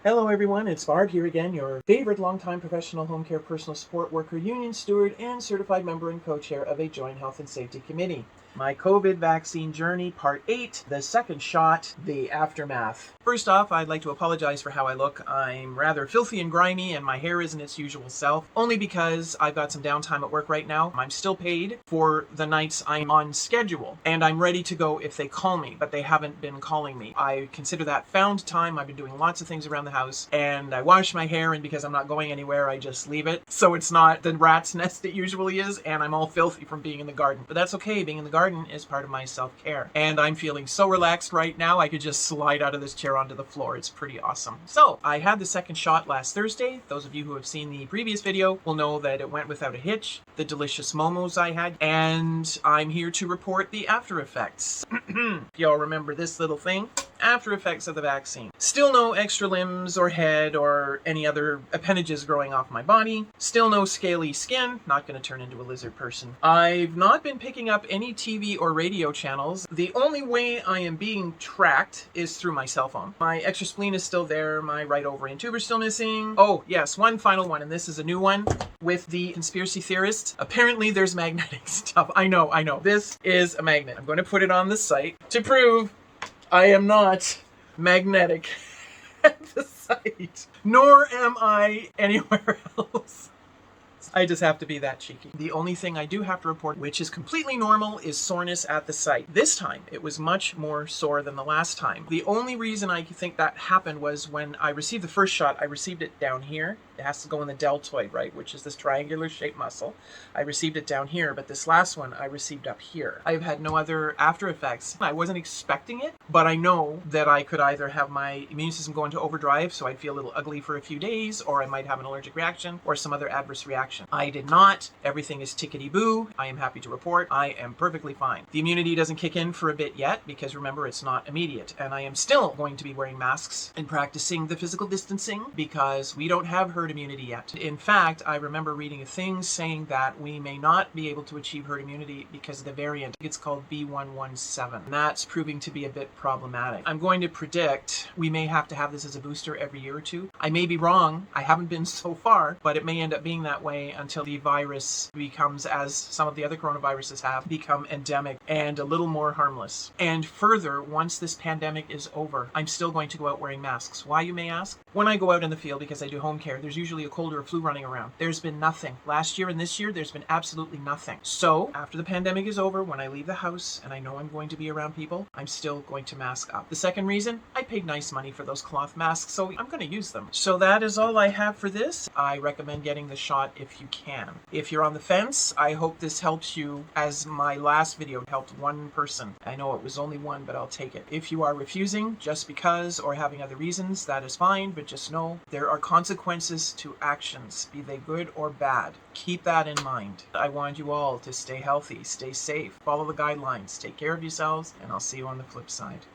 Hello everyone, it's Barb here again, your favorite longtime professional home care personal support worker, union steward, and certified member and co-chair of a joint health and safety committee. My COVID vaccine journey, part 8, the second shot, the aftermath. First off, I'd like to apologize for how I look. I'm rather filthy and grimy and my hair isn't its usual self, only because I've got some downtime at work right now. I'm still paid for the nights I'm on schedule, and I'm ready to go if they call me, but they haven't been calling me. I consider that found time. I've been doing lots of things around the house, and I wash my hair, and because I'm not going anywhere, I just leave it. So it's not the rat's nest it usually is, and I'm all filthy from being in the garden. But that's okay, being in the garden is part of my self-care. And I'm feeling so relaxed right now, I could just slide out of this chair onto the floor. It's pretty awesome. So, I had the second shot last Thursday. Those of you who have seen the previous video will know that it went without a hitch, the delicious momos I had, and I'm here to report the after effects. Y'all remember this little thing? After effects of the vaccine. Still no extra limbs or head or any other appendages growing off my body. Still no scaly skin. Not going to turn into a lizard person. I've not been picking up any TV or radio channels. The only way I am being tracked is through my cell phone. My extra spleen is still there. My right ovarian tuber is still missing. Oh, yes, one final one, and this is a new one with the conspiracy theorists. Apparently there's magnetic stuff. I know. This is a magnet. I'm going to put it on the site to prove I am not magnetic at the site, nor am I anywhere else. I just have to be that cheeky. The only thing I do have to report, which is completely normal, is soreness at the site. This time, it was much more sore than the last time. The only reason I think that happened was when I received the first shot, I received it down here. It has to go in the deltoid, right, which is this triangular shaped muscle. I received it down here, but this last one I received up here. I've had no other after effects. I wasn't expecting it, but I know that I could either have my immune system go into overdrive, so I'd feel a little ugly for a few days, or I might have an allergic reaction, or some other adverse reaction. I did not. Everything is tickety-boo. I am happy to report I am perfectly fine. The immunity doesn't kick in for a bit yet, because remember, it's not immediate, and I am still going to be wearing masks and practicing the physical distancing, because we don't have herd immunity yet. In fact, I remember reading a thing saying that we may not be able to achieve herd immunity because of the variant. It's called B.1.1.7. And that's proving to be a bit problematic. I'm going to predict we may have to have this as a booster every year or two. I may be wrong. I haven't been so far, but it may end up being that way until the virus becomes, as some of the other coronaviruses have, become endemic and a little more harmless. And further, once this pandemic is over, I'm still going to go out wearing masks. Why, you may ask? When I go out in the field, because I do home care, there's usually a cold or a flu running around. There's been nothing. Last year and this year, there's been absolutely nothing. So, after the pandemic is over, when I leave the house and I know I'm going to be around people, I'm still going to mask up. The second reason, I paid nice money for those cloth masks, so I'm going to use them. So that is all I have for this. I recommend getting the shot if you can. If you're on the fence, I hope this helps you, as my last video helped one person. I know it was only one, but I'll take it. If you are refusing just because or having other reasons, that is fine, but just know there are consequences to actions, be they good or bad. Keep that in mind. I want you all to stay healthy, stay safe, follow the guidelines, take care of yourselves, and I'll see you on the flip side.